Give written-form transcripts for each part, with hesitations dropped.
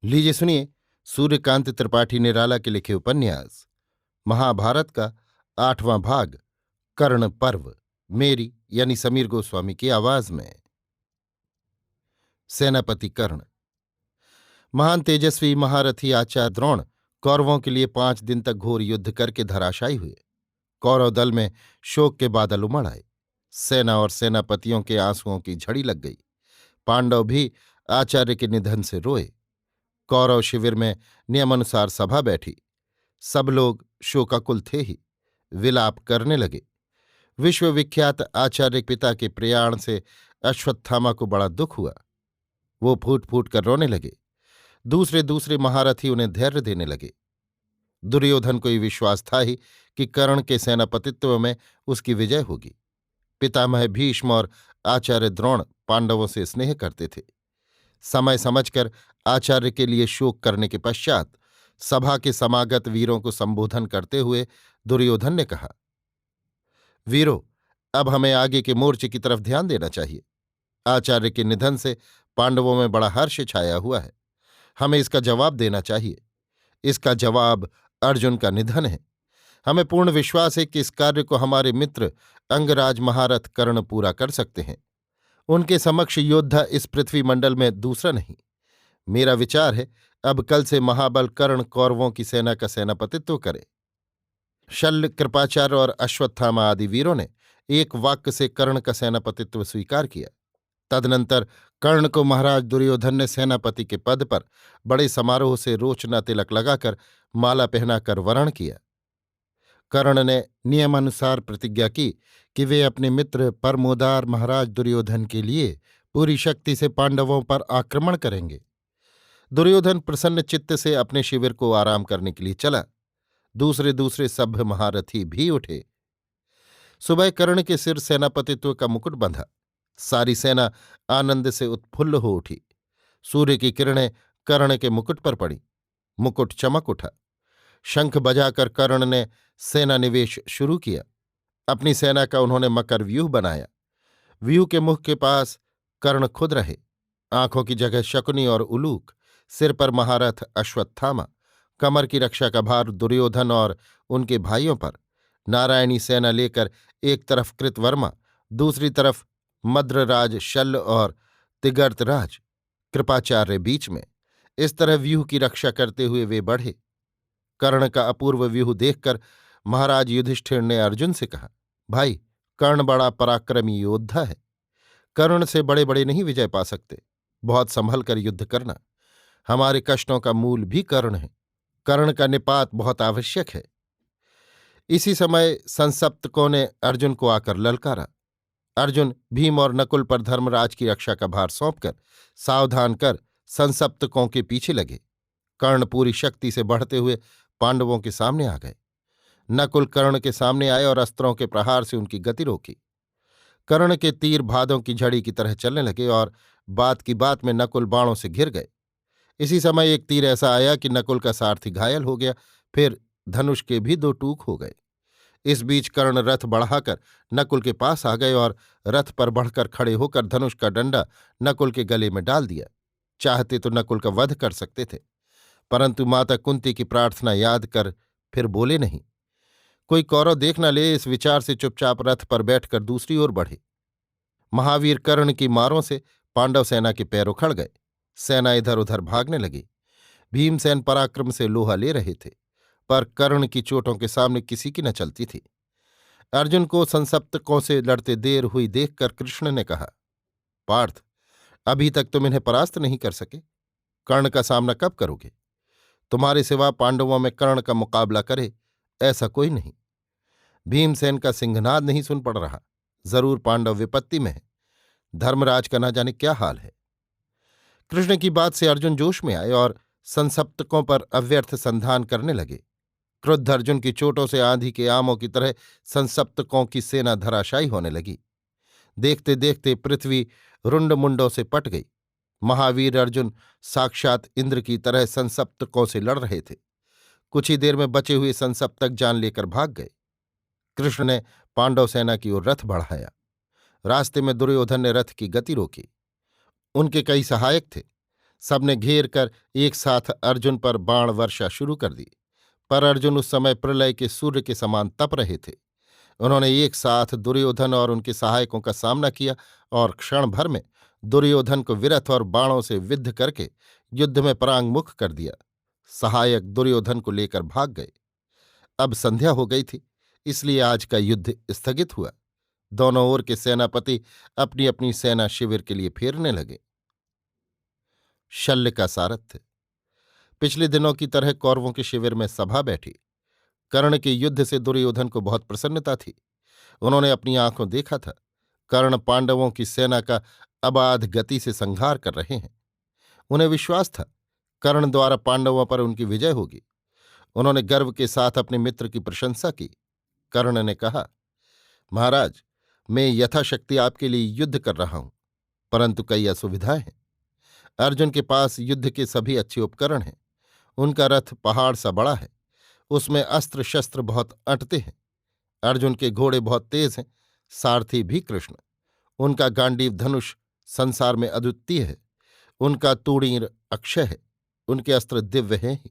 लीजिए सुनिए। सूर्यकांत त्रिपाठी निराला के लिखे उपन्यास महाभारत का 8वां भाग कर्ण पर्व, मेरी यानी समीर गोस्वामी की आवाज में। सेनापति कर्ण। महान तेजस्वी महारथी आचार्य द्रोण कौरवों के लिए 5 दिन तक घोर युद्ध करके धराशायी हुए। कौरव दल में शोक के बादल उमड़ आए। सेना और सेनापतियों के आंसुओं की झड़ी लग गई। पांडव भी आचार्य के निधन से रोए। कौरव शिविर में नियमानुसार सभा बैठी। सब लोग शोकाकुल थे ही, विलाप करने लगे। विश्वविख्यात आचार्य पिता के प्रयाण से अश्वत्थामा को बड़ा दुख हुआ। वो फूट फूट कर रोने लगे। दूसरे दूसरे महारथी उन्हें धैर्य देने लगे। दुर्योधन को ये विश्वास था ही कि कर्ण के सेनापतित्व में उसकी विजय होगी। पितामह भीष्म और आचार्य द्रोण पांडवों से स्नेह करते थे। समय समझकर आचार्य के लिए शोक करने के पश्चात सभा के समागत वीरों को संबोधन करते हुए दुर्योधन ने कहा, वीरों, अब हमें आगे के मोर्चे की तरफ ध्यान देना चाहिए। आचार्य के निधन से पांडवों में बड़ा हर्ष छाया हुआ है। हमें इसका जवाब देना चाहिए। इसका जवाब अर्जुन का निधन है। हमें पूर्ण विश्वास है कि इस कार्य को हमारे मित्र अंगराज महारथ कर्ण पूरा कर सकते हैं। उनके समक्ष योद्धा इस पृथ्वी मंडल में दूसरा नहीं। मेरा विचार है, अब कल से महाबल कर्ण कौरवों की सेना का सेनापतित्व करे। शल्य, कृपाचार्य और अश्वत्थामा आदि वीरों ने एक वाक्य से कर्ण का सेनापतित्व स्वीकार किया। तदनंतर कर्ण को महाराज दुर्योधन ने सेनापति के पद पर बड़े समारोह से रोचना तिलक लगाकर माला पहनाकर वरण किया। कर्ण ने नियमानुसार प्रतिज्ञा की कि वे अपने मित्र परमोदार महाराज दुर्योधन के लिए पूरी शक्ति से पांडवों पर आक्रमण करेंगे। दुर्योधन प्रसन्न चित्त से अपने शिविर को आराम करने के लिए चला। दूसरे दूसरे सभ्य महारथी भी उठे। सुबह कर्ण के सिर सेनापतित्व का मुकुट बंधा। सारी सेना आनंद से उत्फुल्ल हो उठी। सूर्य की किरणें कर्ण के मुकुट पर पड़ी। मुकुट चमक उठा। शंख बजाकर कर्ण ने सेना निवेश शुरू किया। अपनी सेना का उन्होंने मकर व्यूह बनाया। व्यूह के मुख के पास कर्ण खुद रहे। आंखों की जगह शकुनी और उलूक, सिर पर महारथ अश्वत्थामा, कमर की रक्षा का भार दुर्योधन और उनके भाइयों पर। नारायणी सेना लेकर एक तरफ कृतवर्मा, दूसरी तरफ मद्रराज शल्य और तिगर्तराज, कृपाचार्य बीच में। इस तरह व्यूह की रक्षा करते हुए वे बढ़े। कर्ण का अपूर्व व्यूह देखकर महाराज युधिष्ठिर ने अर्जुन से कहा, भाई, कर्ण बड़ा पराक्रमी योद्धा है। कर्ण से बड़े बड़े नहीं विजय पा सकते। बहुत संभल कर युद्ध करना। हमारे कष्टों का मूल भी कर्ण है। कर्ण का निपात बहुत आवश्यक है। इसी समय संसप्तकों ने अर्जुन को आकर ललकारा। अर्जुन भीम और नकुल पर धर्मराज की रक्षा का भार सौंपकर सावधान कर संसप्तकों के पीछे लगे। कर्ण पूरी शक्ति से बढ़ते हुए पांडवों के सामने आ गए। नकुल कर्ण के सामने आए और अस्त्रों के प्रहार से उनकी गति रोकी। कर्ण के तीर भादों की झड़ी की तरह चलने लगे और बात की बात में नकुल बाणों से घिर गए। इसी समय एक तीर ऐसा आया कि नकुल का सारथी घायल हो गया। फिर धनुष के भी 2 टूक हो गए। इस बीच कर्ण रथ बढ़ाकर नकुल के पास आ गए और रथ पर बढ़कर खड़े होकर धनुष का डंडा नकुल के गले में डाल दिया। चाहते तो नकुल का वध कर सकते थे, परंतु माता कुंती की प्रार्थना याद कर फिर बोले नहीं। कोई कौरव देख न ले, इस विचार से चुपचाप रथ पर बैठकर दूसरी ओर बढ़े। महावीर कर्ण की मारों से पांडव सेना के पैर उखड़ गए। सेना इधर उधर भागने लगी। भीमसेन पराक्रम से लोहा ले रहे थे, पर कर्ण की चोटों के सामने किसी की न चलती थी। अर्जुन को संसप्तकों से लड़ते देर हुई देखकर कृष्ण ने कहा, पार्थ, अभी तक तुम इन्हें परास्त नहीं कर सके। कर्ण का सामना कब करोगे? तुम्हारे सिवा पांडवों में कर्ण का मुकाबला करे ऐसा कोई नहीं। भीमसेन का सिंहनाद नहीं सुन पड़ रहा। जरूर पांडव विपत्ति में है। धर्मराज का न जाने क्या हाल है। कृष्ण की बात से अर्जुन जोश में आए और संसप्तकों पर अव्यर्थ संधान करने लगे। क्रुद्ध अर्जुन की चोटों से आंधी के आमों की तरह संसप्तकों की सेना धराशायी होने लगी। देखते देखते पृथ्वी रुंडमुंडों से पट गई। महावीर अर्जुन साक्षात इंद्र की तरह संसप्तकों से लड़ रहे थे। कुछ ही देर में बचे हुए संसप्तक जान लेकर भाग गए। कृष्ण ने पांडव सेना की ओर रथ बढ़ाया। रास्ते में दुर्योधन ने रथ की गति रोकी। उनके कई सहायक थे। सबने घेर कर एक साथ अर्जुन पर बाण वर्षा शुरू कर दी। पर अर्जुन उस समय प्रलय के सूर्य के समान तप रहे थे। उन्होंने एक साथ दुर्योधन और उनके सहायकों का सामना किया और क्षण भर में दुर्योधन को विरथ और बाणों से विद्ध करके युद्ध में परांगमुख कर दिया। सहायक दुर्योधन को लेकर भाग गए। अब संध्या हो गई थी, इसलिए आज का युद्ध स्थगित हुआ। दोनों ओर के सेनापति अपनी अपनी सेना शिविर के लिए फेरने लगे। शल्य का सारथ्य। पिछले दिनों की तरह कौरवों के शिविर में सभा बैठी। कर्ण के युद्ध से दुर्योधन को बहुत प्रसन्नता थी। उन्होंने अपनी आंखों देखा था कर्ण पांडवों की सेना का अबाध गति से संहार कर रहे हैं। उन्हें विश्वास था कर्ण द्वारा पांडवों पर उनकी विजय होगी। उन्होंने गर्व के साथ अपने मित्र की प्रशंसा की। कर्ण ने कहा, महाराज, मैं यथाशक्ति आपके लिए युद्ध कर रहा हूं, परंतु कई असुविधाएं हैं। अर्जुन के पास युद्ध के सभी अच्छे उपकरण हैं। उनका रथ पहाड़ सा बड़ा है, उसमें अस्त्र शस्त्र बहुत अटते हैं। अर्जुन के घोड़े बहुत तेज हैं, सारथी भी कृष्ण। उनका गांडीव धनुष संसार में अद्वितीय है। उनका तूणीर अक्षय है। उनके अस्त्र दिव्य हैं ही।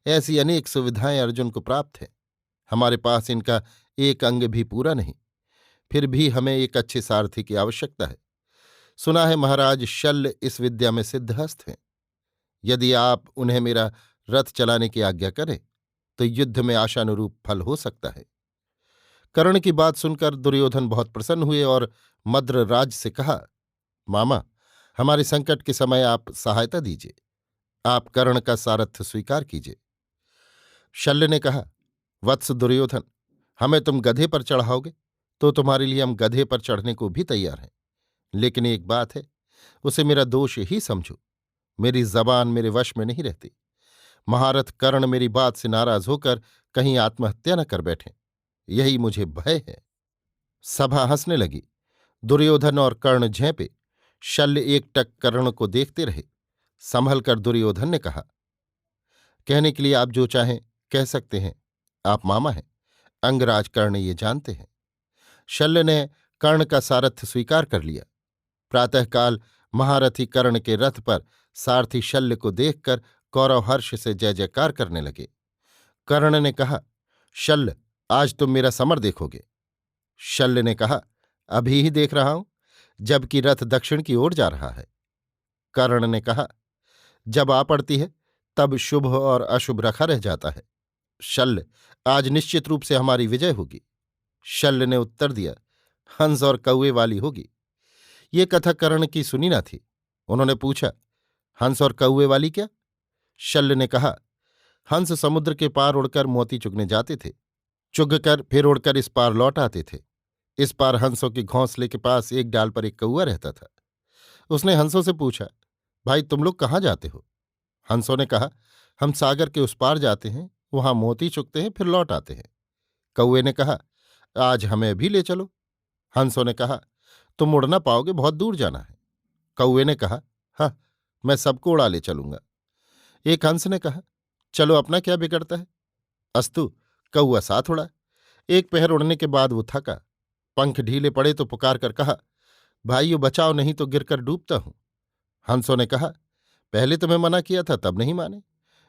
ऐसी अनेक सुविधाएं अर्जुन को प्राप्त हैं। हमारे पास इनका एक अंग भी पूरा नहीं, फिर भी हमें एक अच्छे सारथी की आवश्यकता है। सुना है महाराज शल्य इस विद्या में सिद्धहस्त हैं। यदि आप उन्हें मेरा रथ चलाने की आज्ञा करें तो युद्ध में आशानुरूप फल हो सकता है। कर्ण की बात सुनकर दुर्योधन बहुत प्रसन्न हुए और मद्रराज से कहा, मामा, हमारे संकट के समय आप सहायता दीजिए। आप कर्ण का सारथ्य स्वीकार कीजिए। शल्य ने कहा, वत्स दुर्योधन, हमें तुम गधे पर चढ़ाओगे तो तुम्हारे लिए हम गधे पर चढ़ने को भी तैयार हैं। लेकिन एक बात है, उसे मेरा दोष ही समझो। मेरी जबान मेरे वश में नहीं रहती। महारथ कर्ण मेरी बात से नाराज होकर कहीं आत्महत्या न कर बैठे, यही मुझे भय है। सभा हंसने लगी। दुर्योधन और कर्ण झेंपे। शल्य एकटक कर्ण को देखते रहे। संभल कर दुर्योधन ने कहा, कहने के लिए आप जो चाहें कह सकते हैं। आप मामा हैं, अंगराज कर्ण ये जानते हैं। शल्य ने कर्ण का सारथ्य स्वीकार कर लिया। प्रातःकाल महारथी कर्ण के रथ पर सारथी शल्य को देखकर कौरव हर्ष से जय जयकार करने लगे। कर्ण ने कहा, शल्य, आज तुम मेरा समर देखोगे। शल्य ने कहा, अभी ही देख रहा हूं, जबकि रथ दक्षिण की ओर जा रहा है। कर्ण ने कहा, जब आ पड़ती है तब शुभ और अशुभ रखा रह जाता है। शल्य, आज निश्चित रूप से हमारी विजय होगी। शल्य ने उत्तर दिया, हंस और कौवे वाली होगी। ये कथा कर्ण की सुनी न थी। उन्होंने पूछा, हंस और कौवे वाली क्या? शल्य ने कहा, हंस समुद्र के पार उड़कर मोती चुगने जाते थे, चुगकर फिर उड़कर इस पार लौट आते थे। इस पार हंसों के घोंसले के पास एक डाल पर एक कौवा रहता था। उसने हंसों से पूछा, भाई तुम लोग कहाँ जाते हो? हंसों ने कहा, हम सागर के उस पार जाते हैं, वहां मोती चुगते हैं, फिर लौट आते हैं। कौवे ने कहा, आज हमें भी ले चलो। हंसों ने कहा, तुम उड़ ना पाओगे, बहुत दूर जाना है। कौवे ने कहा, हाँ, मैं सबको उड़ा ले चलूंगा। एक हंस ने कहा, चलो, अपना क्या बिगड़ता है। अस्तु, कौवा साथ उड़ा। एक पहर उड़ने के बाद वो थका, पंख ढीले पड़े तो पुकार कर कहा, भाइयों बचाओ, नहीं तो गिरकर डूबता हूं। हंसों ने कहा, पहले तुम्हें मना किया था तब नहीं माने।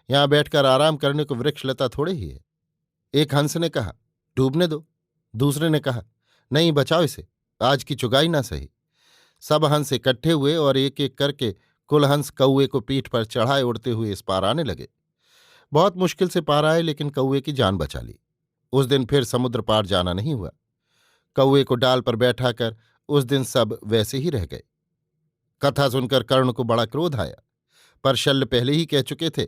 यहां बैठकर आराम करने को वृक्षलता थोड़े ही है। एक हंस ने कहा, डूबने दो। दूसरे ने कहा, नहीं, बचाओ इसे, आज की चुगाई ना सही। सब हंस इकट्ठे हुए और एक एक करके कुल हंस कौवे को पीठ पर चढ़ाए उड़ते हुए इस पार आने लगे। बहुत मुश्किल से पार आए, लेकिन कौवे की जान बचा ली। उस दिन फिर समुद्र पार जाना नहीं हुआ। कौवे को डाल पर बैठाकर उस दिन सब वैसे ही रह गए। कथा सुनकर कर्ण को बड़ा क्रोध आया, पर शल्य पहले ही कह चुके थे,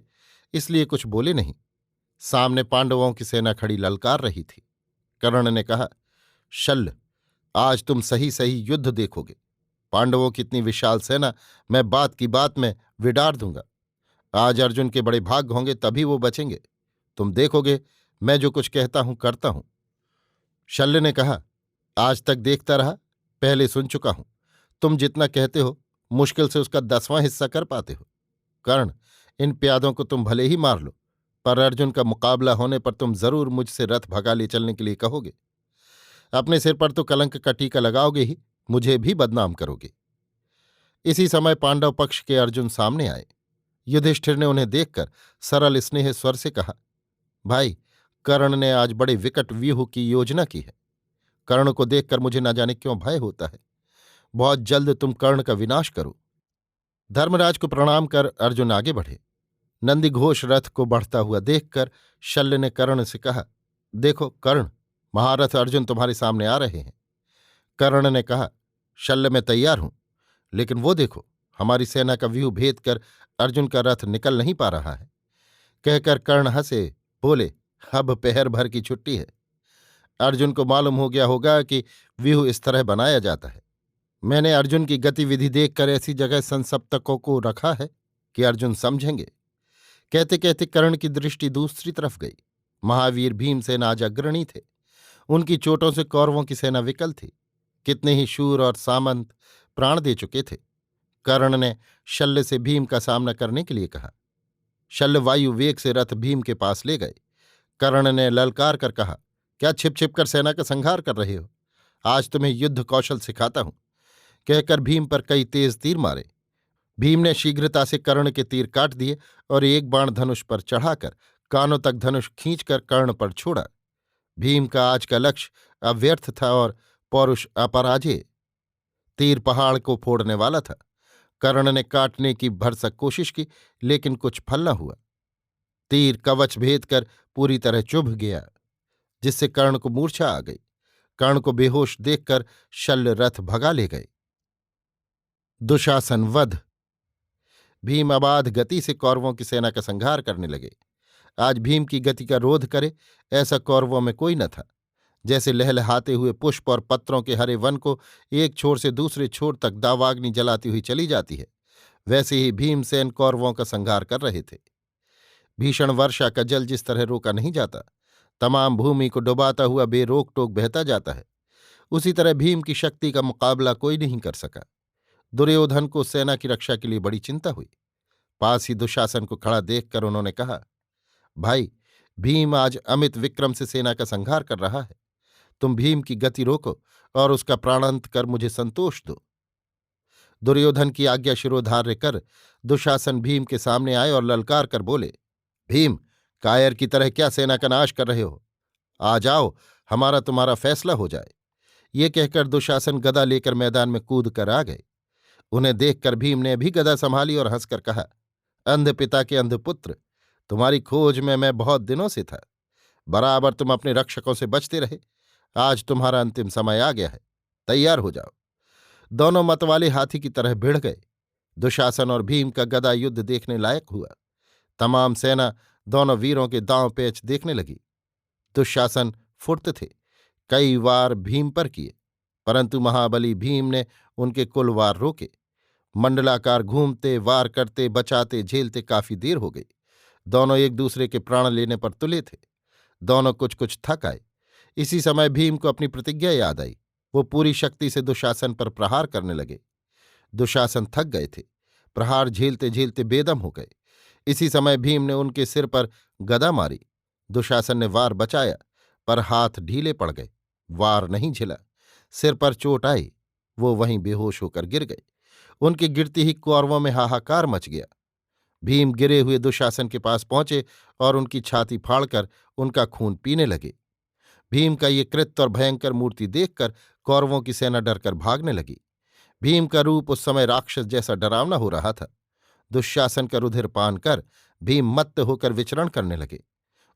इसलिए कुछ बोले नहीं। सामने पांडवों की सेना खड़ी ललकार रही थी। कर्ण ने कहा, शल्य, आज तुम सही सही युद्ध देखोगे। पांडवों की इतनी विशाल सेना मैं बात की बात में विडार दूंगा। आज अर्जुन के बड़े भाग होंगे, तभी वो बचेंगे। तुम देखोगे, मैं जो कुछ कहता हूं करता हूं। शल्य ने कहा, आज तक देखता रहा, पहले सुन चुका हूं। तुम जितना कहते हो मुश्किल से उसका 10वां हिस्सा कर पाते हो। कर्ण, इन प्यादों को तुम भले ही मार लो, पर अर्जुन का मुकाबला होने पर तुम जरूर मुझसे रथ भगा ले चलने के लिए कहोगे। अपने सिर पर तो कलंक का टीका लगाओगे ही, मुझे भी बदनाम करोगे। इसी समय पांडव पक्ष के अर्जुन सामने आए। युधिष्ठिर ने उन्हें देखकर सरल स्नेह स्वर से कहा, भाई, कर्ण ने आज बड़े विकट व्यूह की योजना की है। कर्ण को देखकर मुझे न जाने क्यों भय होता है। बहुत जल्द तुम कर्ण का विनाश करो। धर्मराज को प्रणाम कर अर्जुन आगे बढ़े। नंदी घोष रथ को बढ़ता हुआ देखकर शल्य ने कर्ण से कहा, देखो कर्ण, महारथ अर्जुन तुम्हारे सामने आ रहे हैं। कर्ण ने कहा, शल्य मैं तैयार हूं, लेकिन वो देखो, हमारी सेना का व्यूह भेद कर अर्जुन का रथ निकल नहीं पा रहा है। कहकर कर्ण हंसे, बोले, अब पहर भर की छुट्टी है। अर्जुन को मालूम हो गया होगा कि व्यूह इस तरह बनाया जाता है। मैंने अर्जुन की गतिविधि देखकर ऐसी जगह संसप्तकों को रखा है कि अर्जुन समझेंगे। कहते कहते कर्ण की दृष्टि दूसरी तरफ गई। महावीर भीमसेन आज अग्रणी थे। उनकी चोटों से कौरवों की सेना विकल थी। कितने ही शूर और सामंत प्राण दे चुके थे। कर्ण ने शल्य से भीम का सामना करने के लिए कहा। शल्य वायु वेग से रथ भीम के पास ले गए। कर्ण ने ललकार कर कहा, क्या छिप छिप कर सेना का संहार कर रहे हो? आज तुम्हें युद्ध कौशल सिखाता हूं। कहकर भीम पर कई तेज तीर मारे। भीम ने शीघ्रता से कर्ण के तीर काट दिए और एक बाण धनुष पर चढ़ाकर कानों तक धनुष खींचकर कर्ण पर छोड़ा। भीम का आज का लक्ष्य अव्यर्थ था और पौरुष अपराजेय। तीर पहाड़ को फोड़ने वाला था। कर्ण ने काटने की भरसक कोशिश की, लेकिन कुछ फल न हुआ। तीर कवच भेद कर पूरी तरह चुभ गया, जिससे कर्ण को मूर्छा आ गई। कर्ण को बेहोश देखकर शल्य रथ भगा ले गए। दुशासन वध। भीम अबाध गति से कौरवों की सेना का संहार करने लगे। आज भीम की गति का रोध करे ऐसा कौरवों में कोई न था। जैसे लहलहाते हुए पुष्प और पत्रों के हरे वन को एक छोर से दूसरे छोर तक दावाग्नि जलाती हुई चली जाती है, वैसे ही भीमसेन कौरवों का संहार कर रहे थे। भीषण वर्षा का जल जिस तरह रोका नहीं जाता, तमाम भूमि को डुबाता हुआ बेरोक टोक बहता जाता है, उसी तरह भीम की शक्ति का मुकाबला कोई नहीं कर सका। दुर्योधन को सेना की रक्षा के लिए बड़ी चिंता हुई। पास ही दुशासन को खड़ा देखकर उन्होंने कहा, भाई, भीम आज अमित विक्रम से सेना का संहार कर रहा है। तुम भीम की गति रोको और उसका प्राणांत कर मुझे संतोष दो। दुर्योधन की आज्ञा शिरोधार्य कर दुशासन भीम के सामने आए और ललकार कर बोले, भीम, कायर की तरह क्या सेना का नाश कर रहे हो? आ जाओ, हमारा तुम्हारा फैसला हो जाए। ये कहकर दुशासन गदा लेकर मैदान में कूद कर आ गए। उन्हें देखकर भीम ने भी गदा संभाली और हंसकर कहा, अंध पिता के अंध पुत्र, तुम्हारी खोज में मैं बहुत दिनों से था। बराबर तुम अपने रक्षकों से बचते रहे। आज तुम्हारा अंतिम समय आ गया है। तैयार हो जाओ। दोनों मतवाले हाथी की तरह भिड़ गए। दुशासन और भीम का गदा युद्ध देखने लायक हुआ। तमाम सेना दोनों वीरों के दांव पेच देखने लगी। दुशासन फुर्त थे, कई वार भीम पर किए, परंतु महाबली भीम ने उनके कुल वार रोके। मंडलाकार घूमते, वार करते, बचाते, झेलते काफी देर हो गई। दोनों एक दूसरे के प्राण लेने पर तुले थे। दोनों कुछ कुछ थक आए। इसी समय भीम को अपनी प्रतिज्ञा याद आई। वो पूरी शक्ति से दुशासन पर प्रहार करने लगे। दुशासन थक गए थे, प्रहार झेलते झेलते बेदम हो गए। इसी समय भीम ने उनके सिर पर गदा मारी। दुशासन ने वार बचाया, पर हाथ ढीले पड़ गए। वार नहीं झिला। सिर पर चोट आई। वो वहीं बेहोश होकर गिर गए। उनके गिरते ही कौरवों में हाहाकार मच गया। भीम गिरे हुए दुशासन के पास पहुंचे और उनकी छाती फाड़कर उनका खून पीने लगे। भीम का ये कृत्य और भयंकर मूर्ति देखकर कौरवों की सेना डरकर भागने लगी। भीम का रूप उस समय राक्षस जैसा डरावना हो रहा था। दुशासन का रुधिर पान कर भीम मत्त होकर विचरण करने लगे।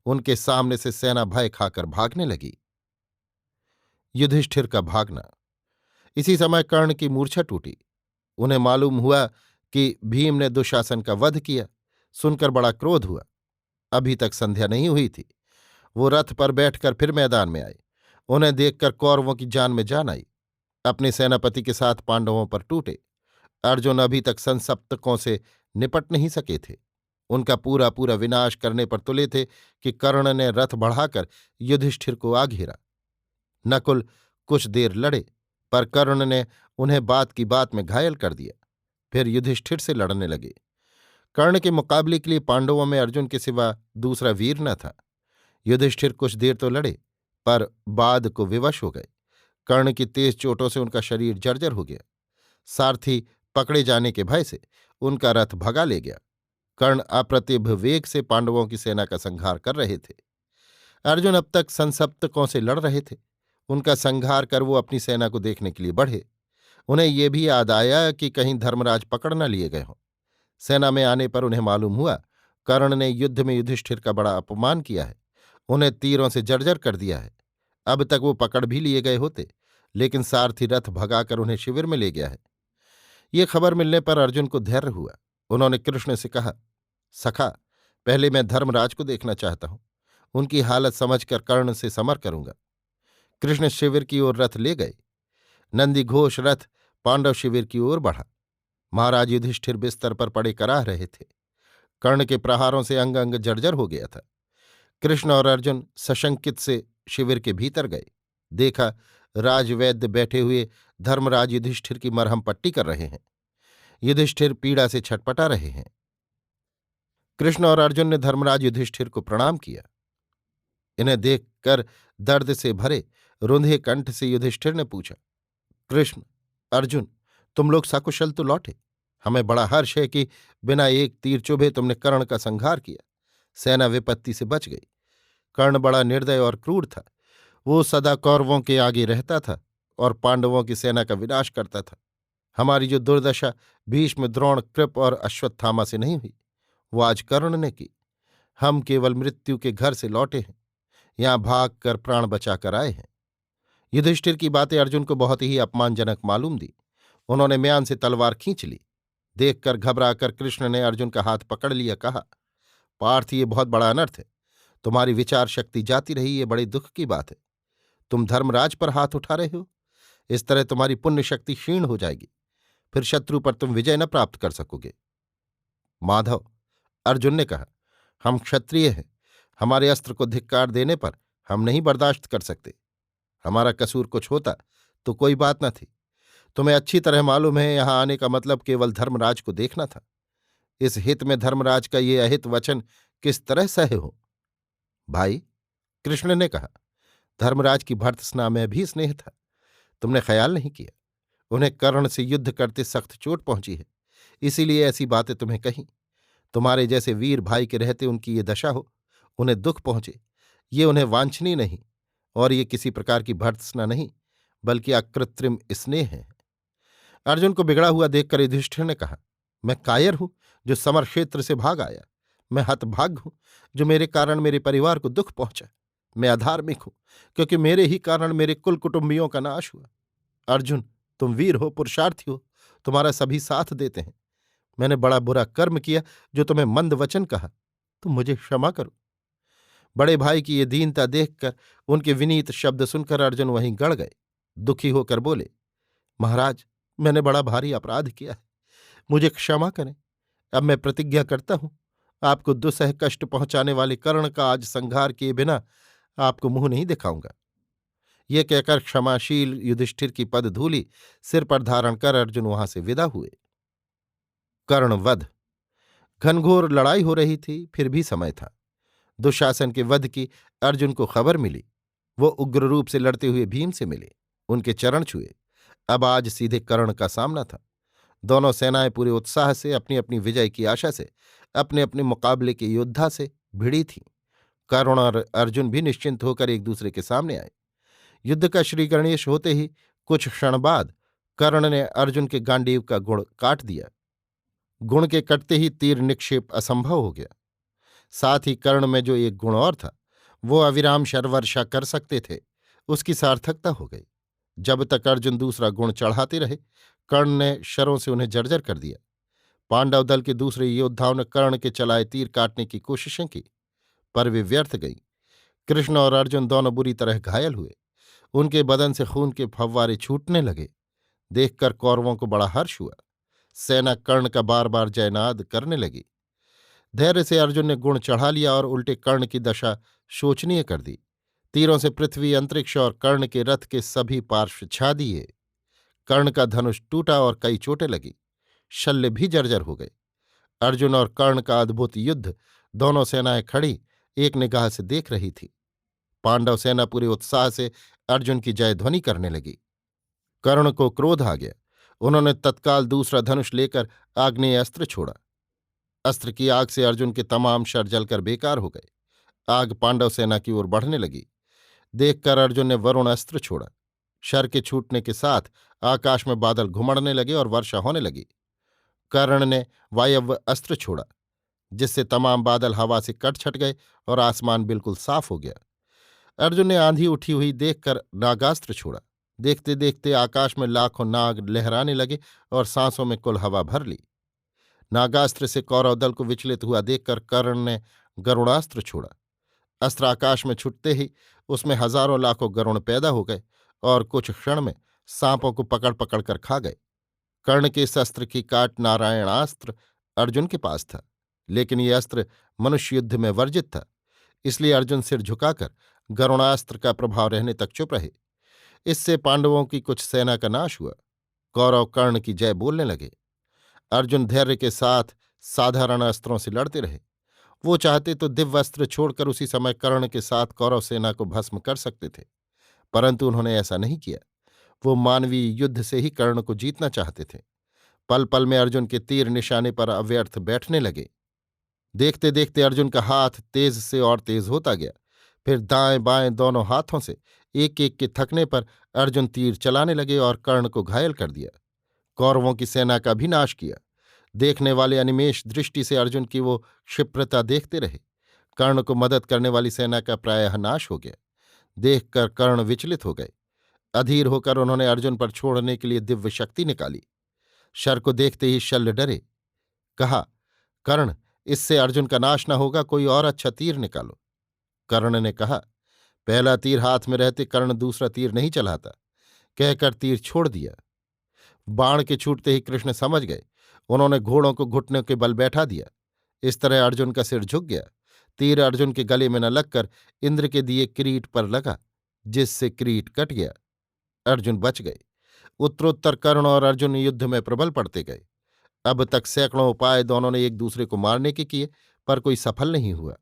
उनके सामने से सेना भय खाकर भागने लगी। युधिष्ठिर का भागना। इसी समय कर्ण की मूर्छा टूटी। उन्हें मालूम हुआ कि भीम ने दुशासन का वध किया। सुनकर बड़ा क्रोध हुआ। अभी तक संध्या नहीं हुई थी। वो रथ पर बैठकर फिर मैदान में आए। उन्हें देखकर कौरवों की जान में जान आई। अपने सेनापति के साथ पांडवों पर टूटे। अर्जुन अभी तक संसप्तकों से निपट नहीं सके थे। उनका पूरा पूरा विनाश करने पर तुले थे कि कर्ण ने रथ बढ़ाकर युधिष्ठिर को आ घेरा। नकुल कुछ देर लड़े, पर कर्ण ने उन्हें बात की बात में घायल कर दिया। फिर युधिष्ठिर से लड़ने लगे। कर्ण के मुकाबले के लिए पांडवों में अर्जुन के सिवा दूसरा वीर न था। युधिष्ठिर कुछ देर तो लड़े, पर बाद को विवश हो गए। कर्ण की तेज चोटों से उनका शरीर जर्जर हो गया। सारथी पकड़े जाने के भय से उनका रथ भगा ले गया। कर्ण अप्रतिभ वेग से पांडवों की सेना का संहार कर रहे थे। अर्जुन अब तक संसप्तकों से लड़ रहे थे। उनका संहार कर वो अपनी सेना को देखने के लिए बढ़े। उन्हें ये भी याद आया कि कहीं धर्मराज पकड़ न लिए गए हों। सेना में आने पर उन्हें मालूम हुआ कर्ण ने युद्ध में युधिष्ठिर का बड़ा अपमान किया है, उन्हें तीरों से जर्जर कर दिया है। अब तक वो पकड़ भी लिए गए होते, लेकिन सारथी रथ भगाकर उन्हें शिविर में ले गया है। ये खबर मिलने पर अर्जुन को धैर्य हुआ। उन्होंने कृष्ण से कहा, सखा, पहले मैं धर्मराज को देखना चाहता हूं। उनकी हालत समझकर कर्ण से समर करूंगा। कृष्ण शिविर की ओर रथ ले गए। नंदी घोष रथ पांडव शिविर की ओर बढ़ा। महाराज युधिष्ठिर बिस्तर पर पड़े कराह रहे थे। कर्ण के प्रहारों से अंग अंग जर्जर हो गया था। कृष्ण और अर्जुन सशंकित से शिविर के भीतर गए। देखा, राजवैद्य बैठे हुए धर्मराज युधिष्ठिर की मरहम पट्टी कर रहे हैं। युधिष्ठिर पीड़ा से छटपटा रहे हैं। कृष्ण और अर्जुन ने धर्मराज युधिष्ठिर को प्रणाम किया। इन्हें देखकर दर्द से भरे रुंधे कंठ से युधिष्ठिर ने पूछा, कृष्ण, अर्जुन, तुम लोग सकुशल तो लौटे? हमें बड़ा हर्ष है कि बिना एक तीर चुभे तुमने कर्ण का संहार किया। सेना विपत्ति से बच गई। कर्ण बड़ा निर्दय और क्रूर था। वो सदा कौरवों के आगे रहता था और पांडवों की सेना का विनाश करता था। हमारी जो दुर्दशा भीष्म, द्रोण, कृप और अश्वत्थामा से नहीं हुई, वो आज कर्ण ने की। हम केवल मृत्यु के घर से लौटे हैं, यहां भाग कर प्राण बचाकर आए हैं। युधिष्ठिर की बातें अर्जुन को बहुत ही अपमानजनक मालूम दी। उन्होंने म्यान से तलवार खींच ली। देखकर घबराकर कृष्ण ने अर्जुन का हाथ पकड़ लिया, कहा, पार्थ, ये बहुत बड़ा अनर्थ है। तुम्हारी विचार शक्ति जाती रही, ये बड़े दुख की बात है। तुम धर्मराज पर हाथ उठा रहे हो। इस तरह तुम्हारी पुण्य शक्ति क्षीण हो जाएगी, फिर शत्रु पर तुम विजय न प्राप्त कर सकोगे। माधव, अर्जुन ने कहा, हम क्षत्रिय हैं। हमारे अस्त्र को धिक्कार देने पर हम नहीं बर्दाश्त कर सकते। हमारा कसूर कुछ होता तो कोई बात न थी। तुम्हें अच्छी तरह मालूम है, यहां आने का मतलब केवल धर्मराज को देखना था। इस हित में धर्मराज का ये अहित वचन किस तरह सहे हो? भाई, कृष्ण ने कहा, धर्मराज की भर्त्सना में भी स्नेह था। तुमने ख्याल नहीं किया। उन्हें कर्ण से युद्ध करते सख्त चोट पहुंची है, इसीलिए ऐसी बातें तुम्हें कहीं। तुम्हारे जैसे वीर भाई के रहते उनकी ये दशा हो, उन्हें दुख पहुंचे, ये उन्हें वांछनीय नहीं। और ये किसी प्रकार की भर्त्सना नहीं, बल्कि अकृत्रिम स्नेह है। अर्जुन को बिगड़ा हुआ देखकर युधिष्ठिर ने कहा, मैं कायर हूं जो समर क्षेत्र से भाग आया। मैं हतभाग्य हूं जो मेरे कारण मेरे परिवार को दुख पहुंचा। मैं अधार्मिक हूं क्योंकि मेरे ही कारण मेरे कुल कुटुंबियों का नाश हुआ। अर्जुन, तुम वीर हो, पुरुषार्थी हो, तुम्हारा सभी साथ देते हैं। मैंने बड़ा बुरा कर्म किया जो तुम्हें मंद वचन कहा, तुम मुझे क्षमा करो। बड़े भाई की ये दीनता देखकर, उनके विनीत शब्द सुनकर अर्जुन वहीं गड़ गए। दुखी होकर बोले, महाराज, मैंने बड़ा भारी अपराध किया है, मुझे क्षमा करें। अब मैं प्रतिज्ञा करता हूं, आपको दुसह कष्ट पहुंचाने वाले कर्ण का आज संहार किए बिना आपको मुंह नहीं दिखाऊंगा। ये कहकर क्षमाशील युधिष्ठिर की पदधूलि सिर पर धारण कर अर्जुन वहां से विदा हुए। कर्णवध। घनघोर लड़ाई हो रही थी, फिर भी समय था। दुशासन के वध की अर्जुन को खबर मिली। वो उग्र रूप से लड़ते हुए भीम से मिले, उनके चरण छुए। अब आज सीधे कर्ण का सामना था। दोनों सेनाएं पूरे उत्साह से, अपनी अपनी विजय की आशा से, अपने अपने मुकाबले के योद्धा से भिड़ी थीं। कर्ण और अर्जुन भी निश्चिंत होकर एक दूसरे के सामने आए। युद्ध का श्री गणेश होते ही कुछ क्षण बाद कर्ण ने अर्जुन के गांडीव का गुण काट दिया। गुण के कटते ही तीर निक्षेप असंभव हो गया। साथ ही कर्ण में जो एक गुण और था, वो अविराम शरवर्षा कर सकते थे, उसकी सार्थकता हो गई। जब तक अर्जुन दूसरा गुण चढ़ाते रहे, कर्ण ने शरों से उन्हें जर्जर कर दिया। पांडव दल के दूसरे योद्धाओं ने कर्ण के चलाए तीर काटने की कोशिशें की, पर वे व्यर्थ गईं। कृष्ण और अर्जुन दोनों बुरी तरह घायल हुए। उनके बदन से खून के फव्वारे छूटने लगे। देखकर कौरवों को बड़ा हर्ष हुआ। सेना कर्ण का बार बार जयनाद करने लगी। धैर्य से अर्जुन ने गुण चढ़ा लिया और उल्टे कर्ण की दशा शोचनीय कर दी। तीरों से पृथ्वी, अंतरिक्ष और कर्ण के रथ के सभी पार्श्व छा दिए। कर्ण का धनुष टूटा और कई चोटें लगी। शल्य भी जर्जर हो गए। अर्जुन और कर्ण का अद्भुत युद्ध दोनों सेनाएं खड़ी एक निगाह से देख रही थी। पांडव सेना पूरे उत्साह से अर्जुन की जयध्वनि करने लगी। कर्ण को क्रोध आ गया। उन्होंने तत्काल दूसरा धनुष लेकर आग्नेय अस्त्र छोड़ा। अस्त्र की आग से अर्जुन के तमाम शर जलकर बेकार हो गए। आग पांडव सेना की ओर बढ़ने लगी। देखकर अर्जुन ने वरुण अस्त्र छोड़ा। शर के छूटने के साथ आकाश में बादल घुमड़ने लगे और वर्षा होने लगी। कर्ण ने वायव्य अस्त्र छोड़ा, जिससे तमाम बादल हवा से कट छट गए और आसमान बिल्कुल साफ हो गया। अर्जुन ने आंधी उठी हुई देखकर नागास्त्र छोड़ा। देखते देखते आकाश में लाखों नाग लहराने लगे और सांसों में कुल हवा भर ली। नागास्त्र से कौरव दल को विचलित हुआ देखकर कर्ण ने गरुड़ास्त्र छोड़ा। अस्त्र आकाश में छुटते ही उसमें हजारों लाखों गरुण पैदा हो गए और कुछ क्षण में सांपों को पकड़ पकड़ कर खा गए। कर्ण के इस अस्त्र की काट नारायणास्त्र अर्जुन के पास था, लेकिन ये अस्त्र मनुष्य युद्ध में वर्जित था। इसलिए अर्जुन सिर झुकाकर गरुणास्त्र का प्रभाव रहने तक चुप रहे। इससे पांडवों की कुछ सेना का नाश हुआ। कौरव कर्ण की जय बोलने लगे। अर्जुन धैर्य के साथ साधारण अस्त्रों से लड़ते रहे। वो चाहते तो दिव्य अस्त्र छोड़कर उसी समय कर्ण के साथ कौरव सेना को भस्म कर सकते थे, परंतु उन्होंने ऐसा नहीं किया। वो मानवीय युद्ध से ही कर्ण को जीतना चाहते थे। पल पल में अर्जुन के तीर निशाने पर अव्यर्थ बैठने लगे। देखते देखते अर्जुन का हाथ तेज से और तेज होता गया। फिर दाएं बाएं दोनों हाथों से एक एक के थकने पर अर्जुन तीर चलाने लगे और कर्ण को घायल कर दिया। कौरवों की सेना का भी नाश किया। देखने वाले अनिमेष दृष्टि से अर्जुन की वो क्षिप्रता देखते रहे। कर्ण को मदद करने वाली सेना का प्रायः नाश हो गया। देखकर कर्ण विचलित हो गए। अधीर होकर उन्होंने अर्जुन पर छोड़ने के लिए दिव्य शक्ति निकाली। शर को देखते ही शल्य डरे। कहा, कर्ण, इससे अर्जुन का नाश न होगा, कोई और अच्छा तीर निकालो। कर्ण ने कहा, पहला तीर हाथ में रहते कर्ण दूसरा तीर नहीं चलाता, कहकर तीर छोड़ दिया। बाण के छूटते ही कृष्ण समझ गए। उन्होंने घोड़ों को घुटनों के बल बैठा दिया। इस तरह अर्जुन का सिर झुक गया। तीर अर्जुन के गले में न लगकर इंद्र के दिए किरीट पर लगा, जिससे किरीट कट गया। अर्जुन बच गए। उत्तरोत्तर कर्ण और अर्जुन युद्ध में प्रबल पड़ते गए। अब तक सैकड़ों उपाय दोनों ने एक दूसरे को मारने के किए, पर कोई सफल नहीं हुआ।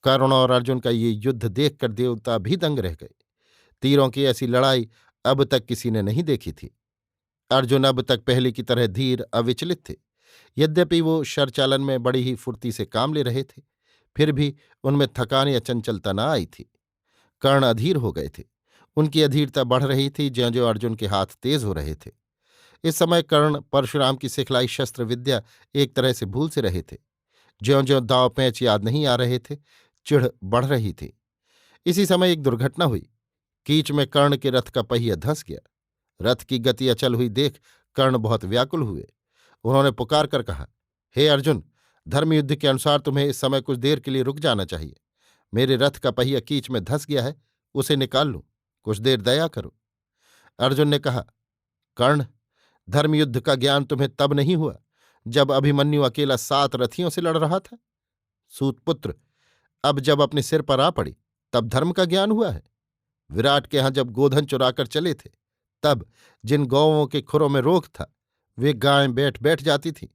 कर्ण और अर्जुन का ये युद्ध देखकर देवता भी दंग रह गए। तीरों की ऐसी लड़ाई अब तक किसी ने नहीं देखी थी। अर्जुन अब तक पहले की तरह धीर अविचलित थे। यद्यपि वो शरचालन में बड़ी ही फुर्ती से काम ले रहे थे, फिर भी उनमें थकान या चंचलता न आई थी। कर्ण अधीर हो गए थे। उनकी अधीरता बढ़ रही थी ज्यों ज्यों अर्जुन के हाथ तेज हो रहे थे। इस समय कर्ण परशुराम की सिखलाई शस्त्र विद्या एक तरह से भूल से रहे थे। ज्यों ज्यों दाव पैंच याद नहीं आ रहे थे, चिढ़ बढ़ रही थी। इसी समय एक दुर्घटना हुई। कीच में कर्ण के रथ का पहिया धंस गया। रथ की गति अचल हुई देख कर्ण बहुत व्याकुल हुए। उन्होंने पुकार कर कहा, हे अर्जुन, धर्मयुद्ध के अनुसार तुम्हें इस समय कुछ देर के लिए रुक जाना चाहिए। मेरे रथ का पहिया कीच में धंस गया है, उसे निकाल लूं, कुछ देर दया करो। अर्जुन ने कहा, कर्ण, धर्मयुद्ध का ज्ञान तुम्हें तब नहीं हुआ जब अभिमन्यु अकेला 7 रथियों से लड़ रहा था। सूतपुत्र, अब जब अपने सिर पर आ पड़ी तब धर्म का ज्ञान हुआ है। विराट के यहां जब गोधन चुराकर चले थे, तब जिन गौओं के खुरों में रोग था, वे गायें बैठ बैठ जाती थीं।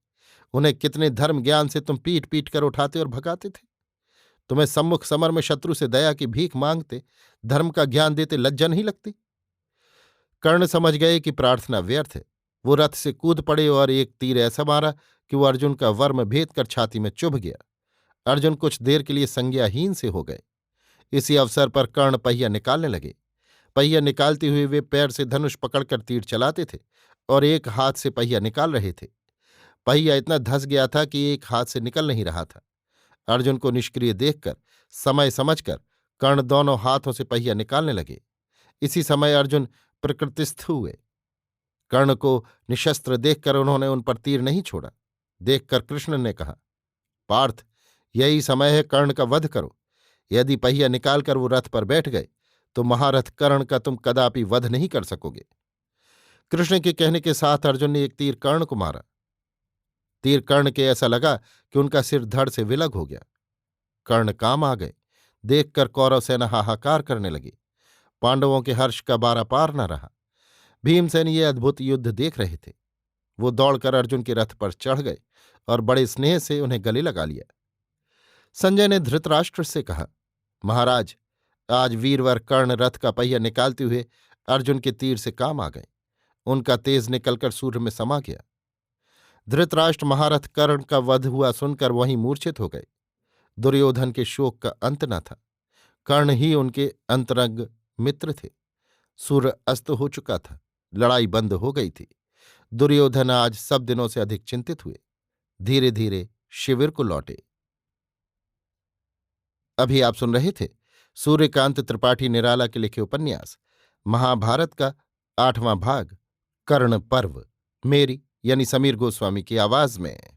उन्हें कितने धर्म ज्ञान से तुम पीट पीट कर उठाते और भगाते थे। तुम्हें सम्मुख समर में शत्रु से दया की भीख मांगते, धर्म का ज्ञान देते लज्जा नहीं लगती। कर्ण समझ गए कि प्रार्थना व्यर्थ है। वो रथ से कूद पड़े और एक तीर ऐसा मारा कि वो अर्जुन का वर्म भेद कर छाती में चुभ गया। अर्जुन कुछ देर के लिए संज्ञाहीन से हो गए। इसी अवसर पर कर्ण पहिया निकालने लगे। पहिया निकालते हुए वे पैर से धनुष पकड़कर तीर चलाते थे और एक हाथ से पहिया निकाल रहे थे। पहिया इतना धंस गया था कि एक हाथ से निकल नहीं रहा था। अर्जुन को निष्क्रिय देखकर, समय समझकर कर्ण दोनों हाथों से पहिया निकालने लगे। इसी समय अर्जुन प्रकृतिस्थ हुए। कर्ण को निशस्त्र देखकर उन्होंने उन पर तीर नहीं छोड़ा। देखकर कृष्ण ने कहा, पार्थ, यही समय है, कर्ण का वध करो। यदि पहिया निकालकर वो रथ पर बैठ गए तो महारथ कर्ण का तुम कदापि वध नहीं कर सकोगे। कृष्ण के कहने के साथ अर्जुन ने एक तीर कर्ण को मारा। तीर कर्ण के ऐसा लगा कि उनका सिर धड़ से विलग हो गया। कर्ण काम आ गए। देखकर कौरव सेना हाहाकार करने लगी। पांडवों के हर्ष का बारा पार न रहा। भीमसेन ये अद्भुत युद्ध देख रहे थे। वो दौड़कर अर्जुन के रथ पर चढ़ गए और बड़े स्नेह से उन्हें गले लगा लिया। संजय ने धृतराष्ट्र से कहा, महाराज, आज वीरवर कर्ण रथ का पहिया निकालते हुए अर्जुन के तीर से काम आ गए। उनका तेज निकलकर सूर्य में समा गया। धृतराष्ट्र महारथ कर्ण का वध हुआ सुनकर वहीं मूर्छित हो गए। दुर्योधन के शोक का अंत न था। कर्ण ही उनके अंतरंग मित्र थे। सूर्य अस्त हो चुका था। लड़ाई बंद हो गई थी। दुर्योधन आज सब दिनों से अधिक चिंतित हुए। धीरे धीरे शिविर को लौटे। अभी आप सुन रहे थे सूर्यकांत त्रिपाठी निराला के लिखे उपन्यास महाभारत का 8वां भाग कर्ण पर्व, मेरी यानी समीर गोस्वामी की आवाज में।